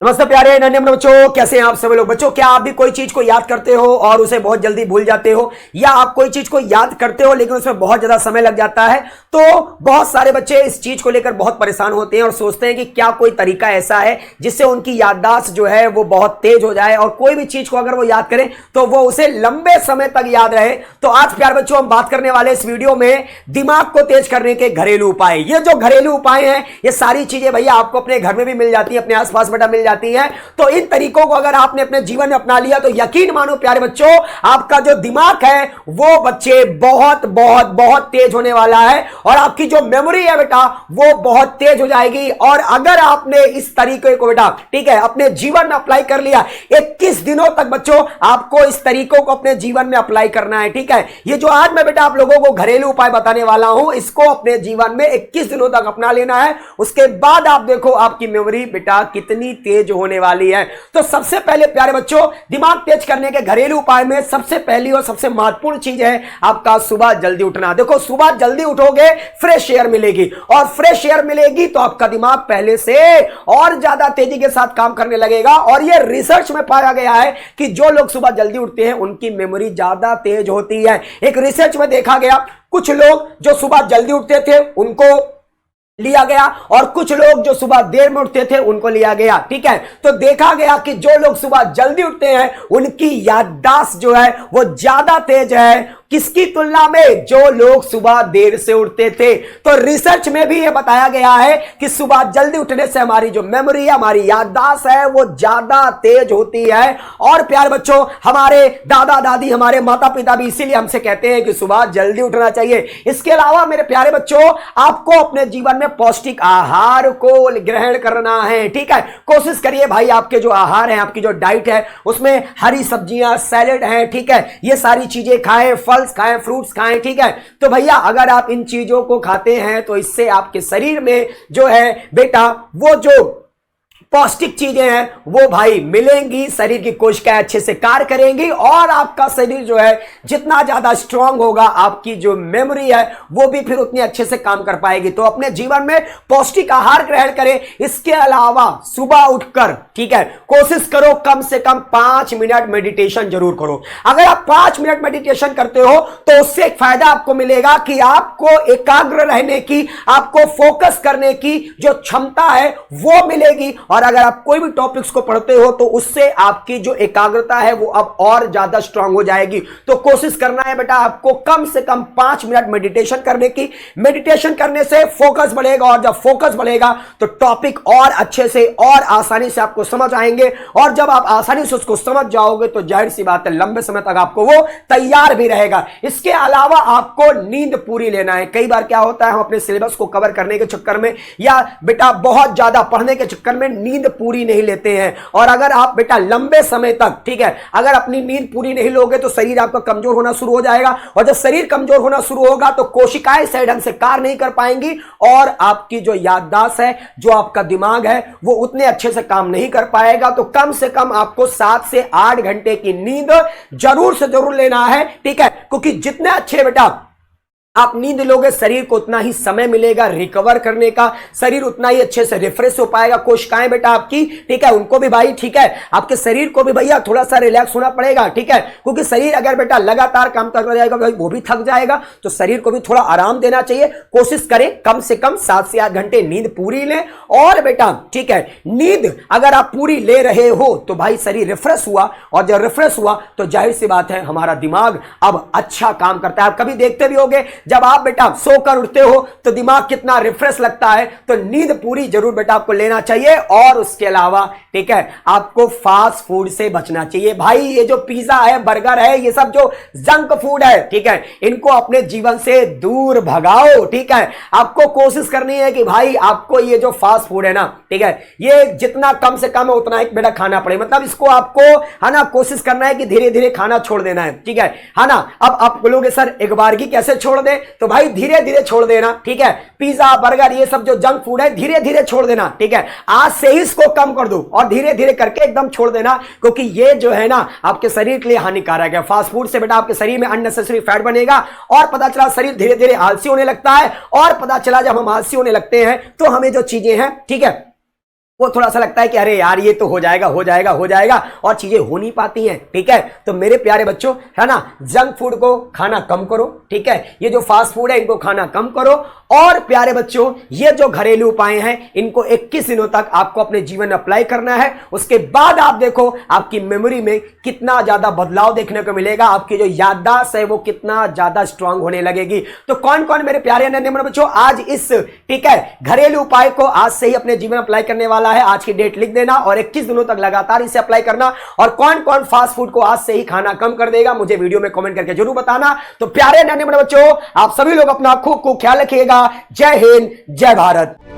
नमस्ते प्यारे नन्हे बच्चों, कैसे हैं आप सभी लोग। बच्चों, क्या आप भी कोई चीज को याद करते हो और उसे बहुत जल्दी भूल जाते हो, या आप कोई चीज को याद करते हो लेकिन उसमें बहुत ज्यादा समय लग जाता है। तो बहुत सारे बच्चे इस चीज को लेकर बहुत परेशान होते हैं और सोचते हैं कि क्या कोई तरीका ऐसा है जिससे उनकी याददाश्त जो है वो बहुत तेज हो जाए और कोई भी चीज को अगर वो याद करें तो वो उसे लंबे समय तक याद रहे। तो आज प्यारे बच्चों हम बात करने वाले इस वीडियो में दिमाग को तेज करने के घरेलू उपाय। ये जो घरेलू उपाय हैं, ये सारी चीजें भैया आपको अपने घर में भी मिल जाती है, अपने आसपास बेटा मिल जाती है। तो इन तरीकों को अगर आपने अपने जीवन में अपना लिया तो यकीन मानो प्यारे बच्चों, आपका जो दिमाग है वो बच्चे बहुत बहुत बहुत तेज होने वाला है और आपकी जो मेमोरी है बेटा वो बहुत तेज हो जाएगी। और अगर आपने इस तरीके को बेटा ठीक है अपने जीवन में अप्लाई कर लिया, 21 दिनों तक बच्चों आपको इस तरीकों को अपने जीवन में अप्लाई करना है। ठीक है, ये जो आज मैं बेटा आप लोगों को घरेलू उपाय बताने वाला हूं, इसको अपने जीवन में 21 दिनों तक अपना लेना है। उसके बाद आप देखो आपकी मेमोरी बेटा कितनी तेज होने वाली है। तो सबसे पहले प्यारे बच्चों, दिमाग तेज करने के घरेलू उपाय में सबसे पहली और सबसे महत्वपूर्ण चीज है आपका सुबह जल्दी उठना। देखो, सुबह जल्दी उठोगे, फ्रेश एयर मिलेगी और फ्रेश एयर मिलेगी तो आपका दिमाग पहले से और ज्यादा तेजी के साथ काम करने लगेगा। और यह रिसर्च में पाया गया है कि जो लोग सुबह जल्दी उठते हैं उनकी मेमोरी ज्यादा तेज होती है। एक रिसर्च में देखा गया, कुछ लोग जो सुबह जल्दी उठते थे उनको लिया गया और कुछ लोग जो सुबह देर में उठते थे उनको लिया गया। ठीक है, तो देखा गया कि जो लोग सुबह जल्दी उठते हैं उनकी याददाश्त जो है वो ज्यादा तेज है, किसकी तुलना में? जो लोग सुबह देर से उठते थे। तो रिसर्च में भी यह बताया गया है कि सुबह जल्दी उठने से हमारी जो मेमोरी है, हमारी याददाश्त है वो ज्यादा तेज होती है। और प्यारे बच्चों, हमारे दादा दादी, हमारे माता पिता भी इसीलिए हमसे कहते हैं कि सुबह जल्दी उठना चाहिए। इसके अलावा मेरे प्यारे बच्चों, आपको अपने जीवन में पौष्टिक आहार को ग्रहण करना है। ठीक है, कोशिश करिए भाई आपके जो आहार है, आपकी जो डाइट है उसमें हरी सब्जियां, सैलेड है, ठीक है, ये सारी चीजें खाएं, फल्स खाएं, फ्रूट्स खाएं। ठीक है, तो भैया अगर आप इन चीजों को खाते हैं तो इससे आपके शरीर में जो है बेटा वो जो पौष्टिक चीजें हैं वो भाई मिलेंगी, शरीर की कोशिकाएं अच्छे से कार्य करेंगी और आपका शरीर जो है जितना ज्यादा स्ट्रांग होगा, आपकी जो मेमोरी है वो भी फिर उतनी अच्छे से काम कर पाएगी। तो अपने जीवन में पौष्टिक आहार ग्रहण करें। इसके अलावा सुबह उठकर ठीक है कोशिश करो कम से कम 5 मिनट मेडिटेशन जरूर करो। अगर आप 5 मिनट मेडिटेशन करते हो तो उससे एक फायदा आपको मिलेगा कि आपको एकाग्र रहने की, आपको फोकस करने की जो क्षमता है वो मिलेगी। और अगर आप कोई भी टॉपिक्स को पढ़ते हो तो उससे आपकी जो एकाग्रता है वो अब और ज्यादा स्ट्रांग हो जाएगी। तो कोशिश करना है बेटा आपको कम से कम 5 मिनट मेडिटेशन करने की। मेडिटेशन करने से फोकस बढ़ेगा और जब फोकस बढ़ेगा तो टॉपिक और अच्छे से और आसानी से आपको समझ आएंगे और जब आप आसानी से उसको समझ जाओगे तो जाहिर सी बात है लंबे समय तक आपको वो तैयार भी रहेगा। इसके अलावा आपको नींद पूरी लेना है। कई बार क्या होता है, हम अपने सिलेबस को कवर करने के चक्कर में या बेटा बहुत ज्यादा पढ़ने के चक्कर में नींद पूरी नहीं लेते हैं। और अगर आप बेटा लंबे समय तक ठीक है अगर अपनी नींद पूरी नहीं लोगे तो शरीर आपका कमजोर होना शुरू हो जाएगा और जब शरीर कमजोर होना शुरू होगा तो कोशिकाएं सही ढंग से कार्य नहीं कर पाएंगी और आपकी जो याददाश्त है, जो आपका दिमाग है वो उतने अच्छे से काम नहीं कर पाएगा। तो कम से कम आपको 7 से 8 घंटे की नींद जरूर से जरूर लेना है। ठीक है, क्योंकि जितने अच्छे बेटा आप नींद लोगे शरीर को उतना ही समय मिलेगा रिकवर करने का, शरीर उतना ही अच्छे से रिफ्रेश हो पाएगा। कोशिकाएं बेटा आपकी ठीक है उनको भी भाई ठीक है आपके शरीर को भी भैया थोड़ा सा रिलैक्स होना पड़ेगा। ठीक है, क्योंकि शरीर अगर बेटा लगातार काम करता जाएगा भाई वो भी थक जाएगा, तो शरीर को भी थोड़ा आराम देना चाहिए। कोशिश करें कम से कम 7 से 8 घंटे नींद पूरी लें। और बेटा ठीक है नींद अगर आप पूरी ले रहे हो तो भाई शरीर रिफ्रेश हुआ और जब रिफ्रेश हुआ तो जाहिर सी बात है हमारा दिमाग अब अच्छा काम करता है। आप कभी देखते भी होंगे जब आप बेटा सोकर उठते हो तो दिमाग कितना रिफ्रेश लगता है। तो नींद पूरी जरूर बेटा आपको लेना चाहिए। और उसके अलावा ठीक है आपको फास्ट फूड से बचना चाहिए। भाई ये जो पिज्जा है, बर्गर है, ये सब जो जंक फूड है ठीक है इनको अपने जीवन से दूर भगाओ। ठीक है, आपको कोशिश करनी है कि भाई आपको ये जो फास्ट फूड है ना ठीक है ये जितना कम से कम है उतना ही बेटा खाना पड़े। मतलब इसको आपको है ना कोशिश करना है कि धीरे धीरे खाना छोड़ देना है। ठीक है ना। अब आप बोलोगे सर एक बार की कैसे छोड़ दे, तो भाई धीरे धीरे छोड़ देना। ठीक है, पिज्जा बर्गर ये सब जो जंक फूड है धीरे धीरे छोड़ देना। ठीक है, आज से ही इसको कम कर दो और धीरे धीरे करके एकदम छोड़ देना, क्योंकि ये जो है ना आपके शरीर के लिए हानिकारक है। फास्ट फूड से बेटा आपके शरीर में अननेसेसरी फैट बनेगा और पता चला शरीर धीरे धीरे आलसी होने लगता है। और पता चला जब हम आलसी होने लगते हैं तो हमें जो चीजें हैं ठीक है वो थोड़ा सा लगता है कि अरे यार ये तो हो जाएगा हो जाएगा हो जाएगा, और चीजें हो नहीं पाती हैं। ठीक है, तो मेरे प्यारे बच्चों, है ना, जंक फूड को खाना कम करो। ठीक है, ये जो फास्ट फूड है इनको खाना कम करो। और प्यारे बच्चों, ये जो घरेलू उपाय हैं इनको 21 दिनों तक आपको अपने जीवन में अप्लाई करना है। उसके बाद आप देखो आपकी मेमोरी में कितना ज्यादा बदलाव देखने को मिलेगा, आपकी जो याददाश्त है वो कितना ज्यादा स्ट्रांग होने लगेगी। तो कौन कौन मेरे प्यारे नन्हे बच्चों आज इस, ठीक है, घरेलू उपाय को आज से ही अपने जीवन में अप्लाई करने वाला है, आज की डेट लिख देना और 21 दिनों तक लगातार इसे अप्लाई करना। और कौन कौन फास्ट फूड को आज से ही खाना कम कर देगा मुझे वीडियो में कमेंट करके जरूर बताना। तो प्यारे नन्हे बच्चों, आप सभी लोग अपना खूब खूब ख्याल रखिएगा। जय हिंद, जय भारत।